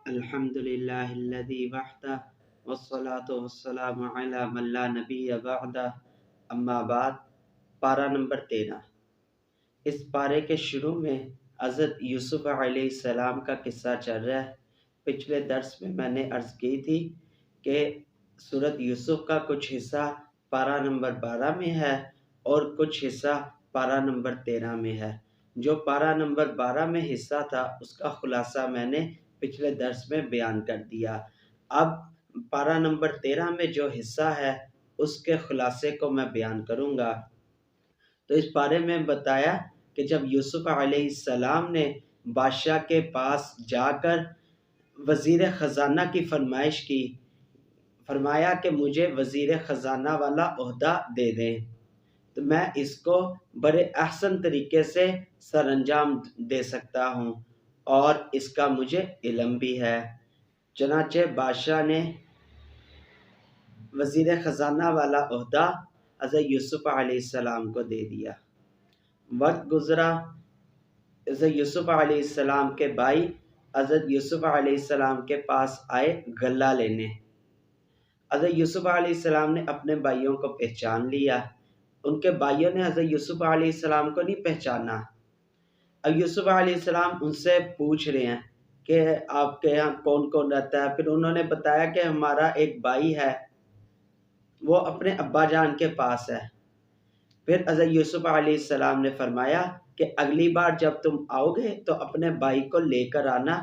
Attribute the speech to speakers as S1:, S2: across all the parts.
S1: الحمدللہ الذی وحدہ والصلاة والسلام علی من لا نبی بعدہ اما بعد۔ پارہ نمبر 13۔ اس پارے کے شروع میں حضرت یوسف علیہ السلام کا قصہ چل رہا ہے۔ پچھلے درس میں نے عرض کی تھی کہ سورۃ یوسف کا کچھ حصہ پارہ نمبر 12 میں ہے اور کچھ حصہ پارہ نمبر 13 میں ہے۔ جو پارہ نمبر 12 میں حصہ تھا اس کا خلاصہ میں نے پچھلے درس میں بیان کر دیا۔ اب پارہ نمبر 13 میں جو حصہ ہے اس کے خلاصے کو میں بیان کروں گا۔ تو اس پارے میں بتایا کہ جب یوسف علیہ السلام نے بادشاہ کے پاس جا کر وزیر خزانہ کی فرمائش کی، فرمایا کہ مجھے وزیر خزانہ والا عہدہ دے دیں تو میں اس کو بڑے احسن طریقے سے سر انجام دے سکتا ہوں اور اس کا مجھے علم بھی ہے۔ چنانچہ بادشاہ نے وزیر خزانہ والا عہدہ حضرت یوسف علیہ السلام کو دے دیا۔ وقت گزرا، حضرت یوسف علیہ السلام کے بھائی حضرت یوسف علیہ السلام کے پاس آئے غلہ لینے۔ حضرت یوسف علیہ السلام نے اپنے بھائیوں کو پہچان لیا، ان کے بھائیوں نے حضرت یوسف علیہ السلام کو نہیں پہچانا۔ اب یوسف علیہ السلام ان سے پوچھ رہے ہیں کہ آپ کے یہاں کون کون رہتا ہے۔ پھر انہوں نے بتایا کہ ہمارا ایک بھائی ہے، وہ اپنے ابا جان کے پاس ہے۔ پھر حضرت یوسف علیہ السلام نے فرمایا کہ اگلی بار جب تم آؤ گے تو اپنے بھائی کو لے کر آنا،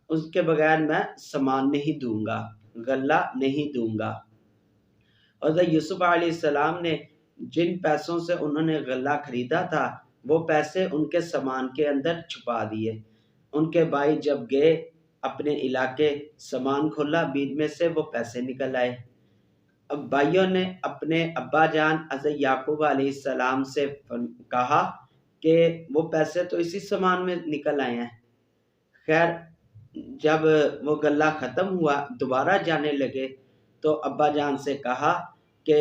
S1: اس کے بغیر میں سامان نہیں دوں گا، غلہ نہیں دوں گا۔ حضرت یوسف علیہ السلام نے جن پیسوں سے انہوں نے غلہ خریدا تھا وہ پیسے ان کے سامان کے اندر چھپا دیے۔ ان کے بھائی جب گئے اپنے علاقے، سامان کھولا، بیچ میں سے وہ پیسے نکل آئے۔ اب بھائیوں نے اپنے ابا جان حضرت یعقوب علیہ السلام سے کہا کہ وہ پیسے تو اسی سامان میں نکل آئے ہیں۔ خیر جب وہ غلہ ختم ہوا دوبارہ جانے لگے تو ابا جان سے کہا کہ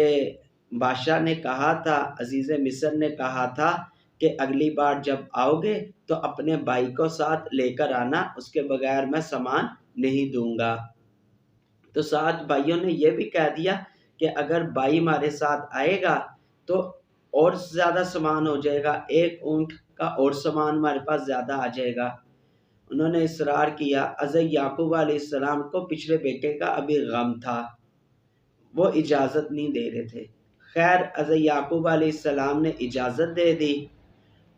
S1: بادشاہ نے کہا تھا، عزیز مصر نے کہا تھا کہ اگلی بار جب آؤ گے تو اپنے بھائی کو ساتھ لے کر آنا، اس کے بغیر میں سامان نہیں دوں گا۔ تو ساتھ بھائیوں نے یہ بھی کہہ دیا کہ اگر بھائی ہمارے ساتھ آئے گا تو اور زیادہ سامان ہو جائے گا، ایک اونٹ کا اور سامان ہمارے پاس زیادہ آ جائے گا۔ انہوں نے اصرار کیا۔ حضرت یعقوب علیہ السلام کو پچھلے بیٹے کا ابھی غم تھا، وہ اجازت نہیں دے رہے تھے۔ خیر حضرت یعقوب علیہ السلام نے اجازت دے دی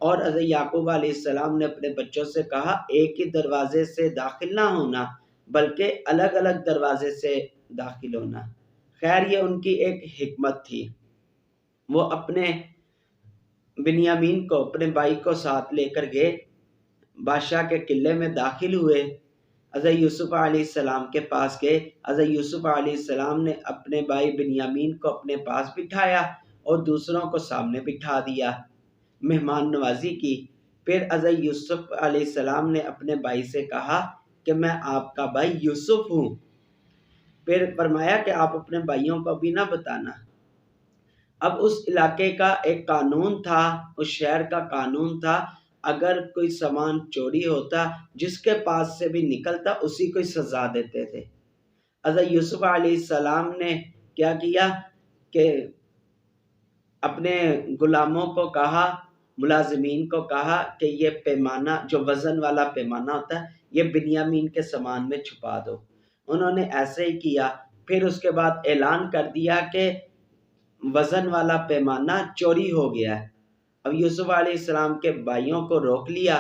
S1: اور حضرت یعقوب علیہ السلام نے اپنے بچوں سے کہا ایک ہی دروازے سے داخل نہ ہونا بلکہ الگ الگ دروازے سے داخل ہونا۔ خیر یہ ان کی ایک حکمت تھی۔ وہ اپنے بنیامین کو، اپنے بھائی کو ساتھ لے کر گئے، بادشاہ کے قلعے میں داخل ہوئے، حضرت یوسف علیہ السلام کے پاس گئے۔ حضرت یوسف علیہ السلام نے اپنے بھائی بنیامین کو اپنے پاس بٹھایا اور دوسروں کو سامنے بٹھا دیا، مہمان نوازی کی۔ پھر حضرت یوسف علیہ السلام نے اپنے بھائی سے کہا کہ میں آپ کا بھائی یوسف ہوں۔ پھر فرمایا کہ آپ اپنے بھائیوں کو بھی نہ بتانا۔ اب اس علاقے کا ایک قانون تھا، اس شہر کا قانون تھا، اگر کوئی سامان چوری ہوتا جس کے پاس سے بھی نکلتا اسی کو سزا دیتے تھے۔ حضرت یوسف علیہ السلام نے کیا کیا کہ اپنے غلاموں کو کہا، ملازمین کو کہا کہ یہ پیمانہ جو وزن والا پیمانہ ہوتا ہے یہ بنیامین کے سامان میں چھپا دو۔ انہوں نے ایسے ہی کیا۔ پھر اس کے بعد اعلان کر دیا کہ وزن والا پیمانہ چوری ہو گیا ہے۔ اب یوسف علیہ السلام کے بھائیوں کو روک لیا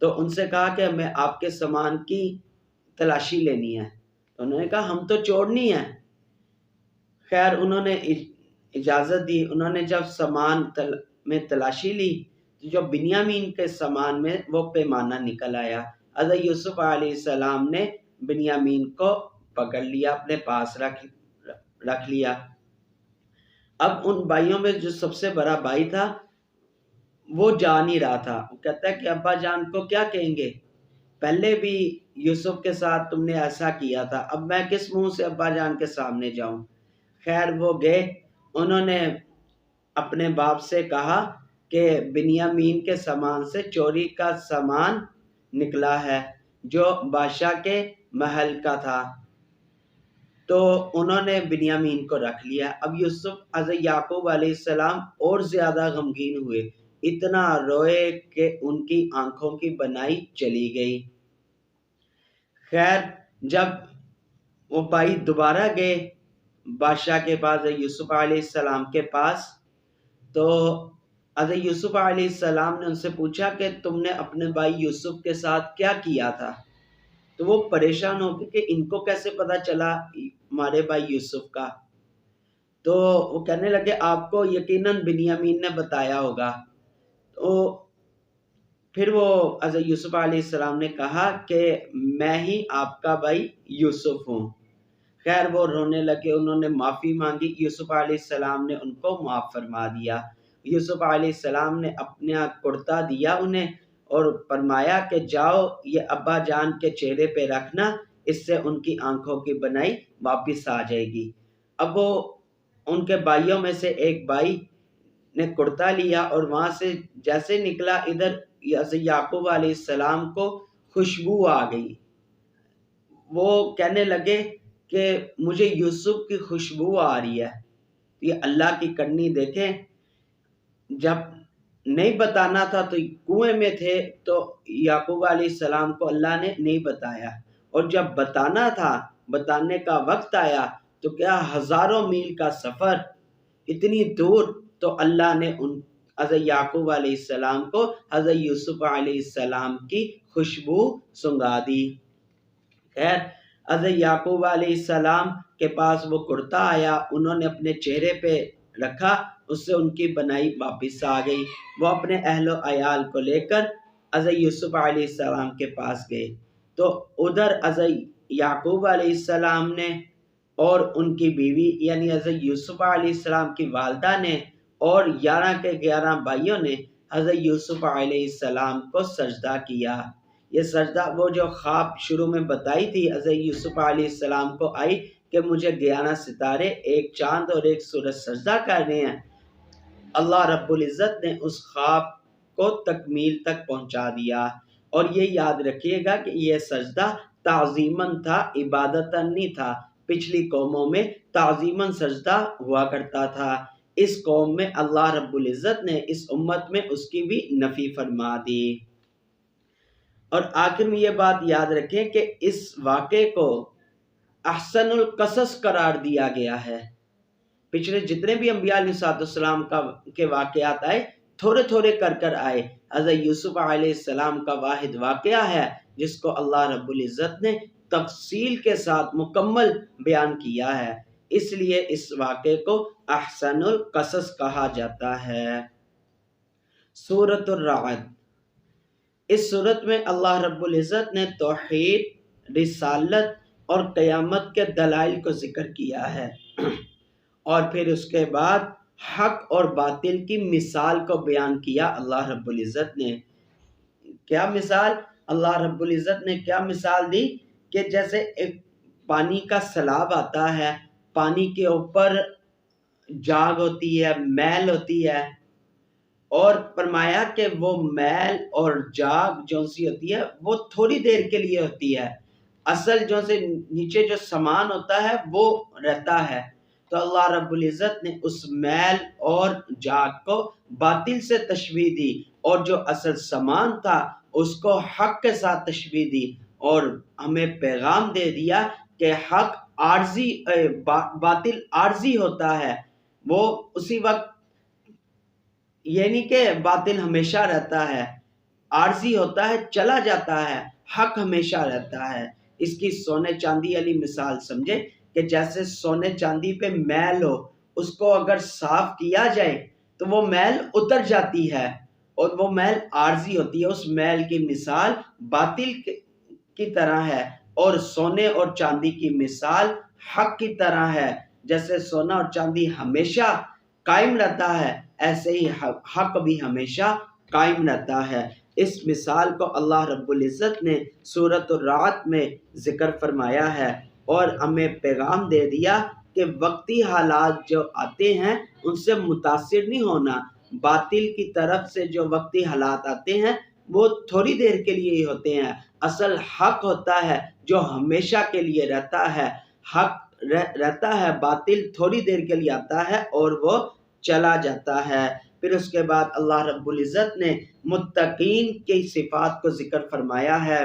S1: تو ان سے کہا کہ ہمیں آپ کے سامان کی تلاشی لینی ہے۔ تو انہوں نے کہا ہم تو چور نہیں ہیں۔ خیر انہوں نے اجازت دی۔ انہوں نے جب سامان میں تلاشی لی تو جو بنیامین کے سامان میں وہ پیمانہ نکل آیا۔ حضرت یوسف علیہ السلام نے بنیامین کو پکڑ لیا، اپنے پاس رکھ لیا۔ اب ان بھائیوں میں جو سب سے بڑا بھائی تھا وہ جا نہیں رہا تھا۔ وہ کہتا ہے کہ ابا جان کو کیا کہیں گے، پہلے بھی یوسف کے ساتھ تم نے ایسا کیا تھا، اب میں کس منہ سے ابا جان کے سامنے جاؤں۔ خیر وہ گئے، انہوں نے اپنے باپ سے کہا کہ بنیامین کے سامان سے چوری کا سامان نکلا ہے۔ جو بادشاہ کے محل کا تھا، تو انہوں نے بنیامین کو رکھ لیا۔ اب یوسف حضرت یعقوب علیہ السلام اور زیادہ غمگین ہوئے، اتنا روئے کہ ان کی آنکھوں کی بنائی چلی گئی۔ خیر، جب وہ بھائی دوبارہ گئے بادشاہ کے پاس، یوسف علیہ السلام کے پاس، تو حضرت یوسف علیہ السلام نے ان سے پوچھا کہ تم نے اپنے بھائی یوسف کے ساتھ کیا کیا تھا؟ تو وہ پریشان ہو گئے کہ ان کو کیسے پتا چلا ہمارے بھائی یوسف کا؟ تو وہ کہنے لگے آپ کو یقیناً بنیامین نے بتایا ہوگا۔ تو پھر وہ حضرت یوسف علیہ السلام نے کہا کہ میں ہی آپ کا بھائی یوسف ہوں۔ خیر، وہ رونے لگے، انہوں نے معافی مانگی، یوسف علیہ السلام نے ان کو معاف فرما دیا۔ یوسف علیہ السلام نے اپنا کرتا دیا انہیں اور فرمایا کہ جاؤ یہ ابا جان کے چہرے پہ رکھنا، اس سے ان کی آنکھوں کی بنائی واپس آ جائے گی۔ اب وہ ان کے بھائیوں میں سے ایک بھائی نے کرتا لیا اور وہاں سے جیسے نکلا، ادھر حضرت یعقوب علیہ السلام کو خوشبو آ گئی۔ وہ کہنے لگے کہ مجھے یوسف کی خوشبو آ رہی ہے۔ یہ اللہ کی کرنی دیکھیں، جب نہیں بتانا تھا تو کنویں میں تھے تو یعقوب علیہ السلام کو اللہ نے نہیں بتایا، اور جب بتانا تھا، بتانے کا وقت آیا تو کیا ہزاروں میل کا سفر، اتنی دور، تو اللہ نے ان حضرت یعقوب علیہ السلام کو حضرت یوسف علیہ السلام کی خوشبو سنگا دی۔ خیر، حضرت یعقوب علیہ السلام کے پاس وہ کرتا آیا، انہوں نے اپنے چہرے پہ رکھا، اس سے ان کی بنائی واپس آ گئی۔ وہ اپنے اہل و عیال کو لے کر حضرت یوسف علیہ السلام کے پاس گئے، تو ادھر حضرت یعقوب علیہ السلام نے اور ان کی بیوی یعنی حضرت یوسف علیہ السلام کی والدہ نے اور 11 کے 11 بھائیوں نے حضرت یوسف علیہ السلام کو سجدہ کیا۔ یہ سجدہ وہ جو خواب شروع میں بتائی تھی حضرت یوسف علیہ السلام کو آئی کہ مجھے 11 ستارے، ایک چاند اور ایک سورج سجدہ کر رہے ہیں، اللہ رب العزت نے اس خواب کو تکمیل تک پہنچا دیا۔ اور یہ یاد رکھیے گا کہ یہ سجدہ تعظیماً تھا، عبادتاً نہیں تھا۔ پچھلی قوموں میں تعظیماً سجدہ ہوا کرتا تھا، اس قوم میں اللہ رب العزت نے اس امت میں اس کی بھی نفی فرما دی۔ اور آخر میں یہ بات یاد رکھیں کہ اس واقعے کو احسن القصص قرار دیا گیا ہے۔ پچھلے جتنے بھی انبیاء علیہ السلام کے واقعات آئے، تھوڑے تھوڑے کر آئے، حضرت یوسف علیہ السلام کا واحد واقعہ ہے جس کو اللہ رب العزت نے تفصیل کے ساتھ مکمل بیان کیا ہے، اس لیے اس واقعے کو احسن القصص کہا جاتا ہے۔ سورۃ الرعد، اس سورت میں اللہ رب العزت نے توحید، رسالت اور قیامت کے دلائل کو ذکر کیا ہے، اور پھر اس کے بعد حق اور باطل کی مثال کو بیان کیا۔ اللہ رب العزت نے کیا مثال، اللہ رب العزت نے کیا مثال دی کہ جیسے ایک پانی کا سیلاب آتا ہے، پانی کے اوپر جاگ ہوتی ہے، میل ہوتی ہے، اور فرمایا کہ وہ میل اور جاگ جو سی ہوتی ہے وہ تھوڑی دیر کے لیے ہوتی ہے، اصل جو سے نیچے جو سامان ہوتا ہے وہ رہتا ہے۔ تو اللہ رب العزت نے اس میل اور جاگ کو باطل سے تشبیہ دی، اور جو اصل سامان تھا اس کو حق کے ساتھ تشبیہ دی، اور ہمیں پیغام دے دیا کہ حق عارضی، باطل عارضی ہوتا ہے، وہ اسی وقت، یعنی کہ باطل ہمیشہ رہتا ہے، عارضی ہوتا ہے، چلا جاتا ہے، حق ہمیشہ رہتا ہے۔ اس کی سونے چاندی والی مثال سمجھے کہ جیسے سونے چاندی پہ میل ہو، اس کو اگر صاف کیا جائے تو وہ میل اتر جاتی ہے، اور وہ میل عارضی ہوتی ہے۔ اس میل کی مثال باطل کی طرح ہے، اور سونے اور چاندی کی مثال حق کی طرح ہے۔ جیسے سونا اور چاندی ہمیشہ قائم رہتا ہے، ایسے ہی حق بھی ہمیشہ قائم رہتا ہے۔ اس مثال کو اللہ رب العزت نے سورۃ الرعد میں ذکر فرمایا ہے، اور ہمیں پیغام دے دیا کہ وقتی حالات جو آتے ہیں ان سے متاثر نہیں ہونا، باطل کی طرف سے جو وقتی حالات آتے ہیں وہ تھوڑی دیر کے لیے ہی ہوتے ہیں، اصل حق ہوتا ہے جو ہمیشہ کے لیے رہتا ہے، حق رہتا ہے، باطل تھوڑی دیر کے لیے آتا ہے اور وہ چلا جاتا ہے۔ پھر اس کے بعد اللہ رب العزت نے متقین کی صفات کو ذکر فرمایا ہے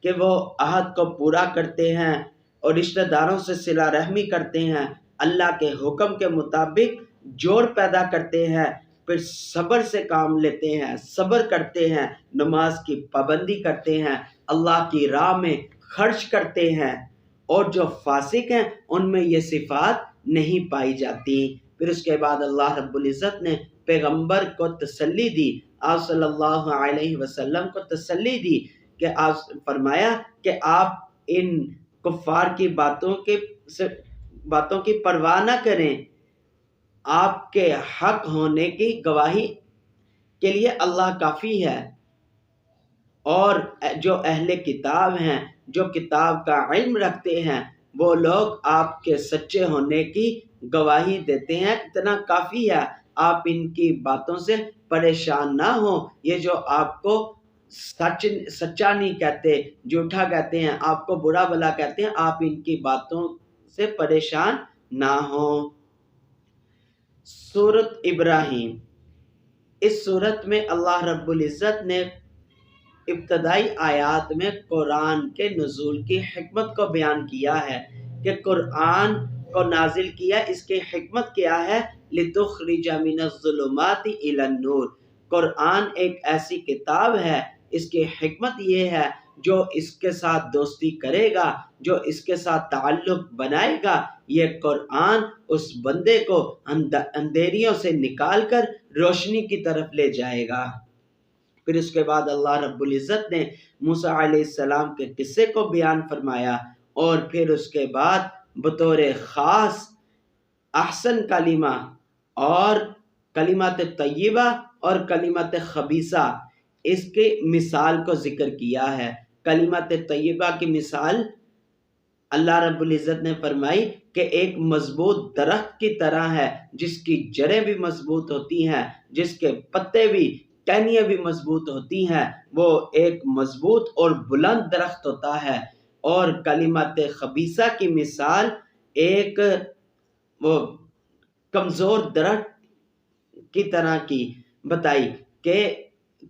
S1: کہ وہ عہد کو پورا کرتے ہیں اور رشتہ داروں سے صلہ رحمی کرتے ہیں، اللہ کے حکم کے مطابق جوڑ پیدا کرتے ہیں، پھر صبر سے کام لیتے ہیں، صبر کرتے ہیں، نماز کی پابندی کرتے ہیں، اللہ کی راہ میں خرچ کرتے ہیں، اور جو فاسق ہیں ان میں یہ صفات نہیں پائی جاتی۔ پھر اس کے بعد اللہ رب العزت نے پیغمبر کو تسلی دی، آپ صلی اللہ علیہ وسلم کو تسلی دی کہ آپ فرمایا کہ آپ ان کفار کی باتوں کی پرواہ نہ کریں، آپ کے حق ہونے کی گواہی کے لیے اللہ کافی ہے، اور جو اہل کتاب ہیں، جو کتاب کا علم رکھتے ہیں، وہ لوگ آپ کے سچے ہونے کی گواہی دیتے ہیں، اتنا کافی ہے، آپ ان کی باتوں سے پریشان نہ ہوں۔ یہ جو آپ کو سچا نہیں کہتے، جھوٹا کہتے ہیں، آپ کو برا بھلا کہتے ہیں، آپ ان کی باتوں سے پریشان نہ ہوں۔ سورۃ ابراہیم، اس سورت میں اللہ رب العزت نے ابتدائی آیات میں قرآن کے نزول کی حکمت کو بیان کیا ہے کہ قرآن کو نازل کیا، اس کی حکمت کیا ہے؟ لِتُخْرِجَ مِنَ الظُّلُمَاتِ إِلَى النُّورِ۔ قرآن ایک ایسی کتاب ہے، اس کی حکمت یہ ہے جو اس کے ساتھ دوستی کرے گا، جو اس کے ساتھ تعلق بنائے گا، یہ قرآن اس بندے کو اندھیریوں سے نکال کر روشنی کی طرف لے جائے گا۔ پھر اس کے بعد اللہ رب العزت نے موسیٰ علیہ السلام کے قصے کو بیان فرمایا، اور پھر اس کے بعد بطور خاص احسن کلمہ اور کلمات طیبہ اور کلمات خبیثہ، اس کی مثال کو ذکر کیا ہے۔ کلمات طیبہ کی مثال اللہ رب العزت نے فرمائی کہ ایک مضبوط درخت کی طرح ہے، جس کی جڑیں بھی مضبوط ہوتی ہیں، جس کے پتے بھی، ٹہنیاں بھی مضبوط ہوتی ہیں، وہ ایک مضبوط اور بلند درخت ہوتا ہے۔ اور کلمات خبیثہ کی مثال ایک وہ کمزور درخت کی طرح کی بتائی کہ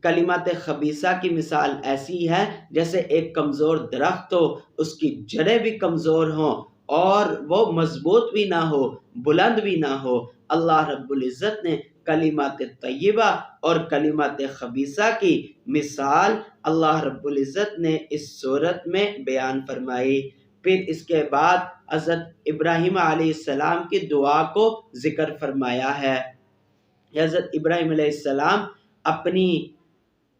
S1: کلمات خبیثہ کی مثال ایسی ہے جیسے ایک کمزور درخت ہو، اس کی جڑیں بھی کمزور ہوں اور وہ مضبوط بھی نہ ہو، بلند بھی نہ ہو۔ اللہ رب العزت نے کلمات طیبہ اور کلمات خبیثہ کی مثال اللہ رب العزت نے اس صورت میں بیان فرمائی۔ پھر اس کے بعد حضرت ابراہیم علیہ السلام کی دعا کو ذکر فرمایا ہے۔ حضرت ابراہیم علیہ السلام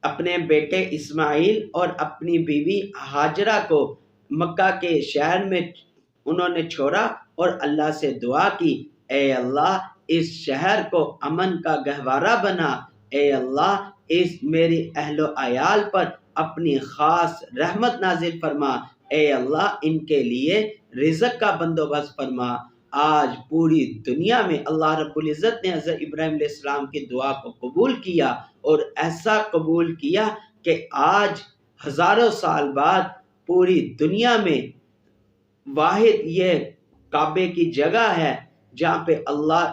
S1: اپنے بیٹے اسماعیل اور اپنی بیوی ہاجرہ کو مکہ کے شہر میں انہوں نے چھوڑا اور اللہ سے دعا کی، اے اللہ اس شہر کو امن کا گہوارہ بنا، اے اللہ اس میری اہل و عیال پر اپنی خاص رحمت نازل فرما، اے اللہ ان کے لیے رزق کا بندوبست فرما۔ آج پوری دنیا میں اللہ رب العزت نے حضرت ابراہیم علیہ السلام کی دعا کو قبول کیا، اور ایسا قبول کیا کہ آج ہزاروں سال بعد پوری دنیا میں واحد یہ کعبے کی جگہ ہے جہاں پہ اللہ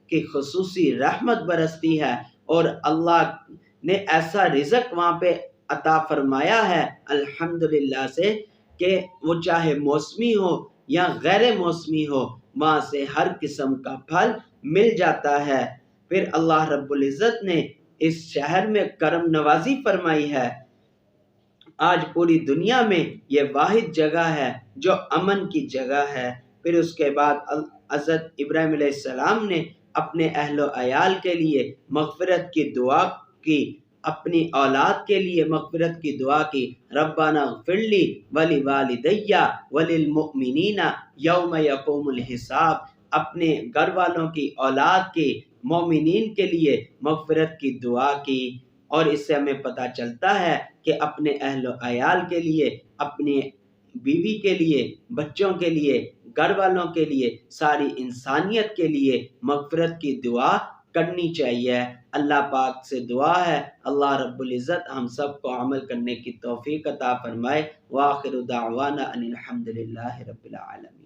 S1: کی خصوصی رحمت برستی ہے، اور اللہ نے ایسا رزق وہاں پہ عطا فرمایا ہے الحمدللہ سے کہ وہ چاہے موسمی ہو یا غیر موسمی ہو، وہاں سے ہر قسم کا پھل مل جاتا ہے۔ پھر اللہ رب العزت نے اس شہر میں کرم نوازی فرمائی ہے، آج پوری دنیا میں یہ واحد جگہ ہے جو امن کی جگہ ہے۔ پھر اس کے بعد حضرت ابراہیم علیہ السلام نے اپنے اہل و عیال کے لیے مغفرت کی دعا کی، اپنی اولاد کے لیے مغفرت کی دعا کی، ربنا اغفر لی ولوالدی وللمؤمنین یوم یقوم الحساب، اپنے گھر والوں کی، اولاد کی، مومنین کے لیے مغفرت کی دعا کی۔ اور اس سے ہمیں پتہ چلتا ہے کہ اپنے اہل و عیال کے لیے، اپنی بیوی کے لیے، بچوں کے لیے، گھر والوں کے لیے، ساری انسانیت کے لیے مغفرت کی دعا کرنی چاہیے۔ اللہ پاک سے دعا ہے اللہ رب العزت ہم سب کو عمل کرنے کی توفیق عطا فرمائے۔ وآخر دعوانا ان الحمد للہ رب العالمین۔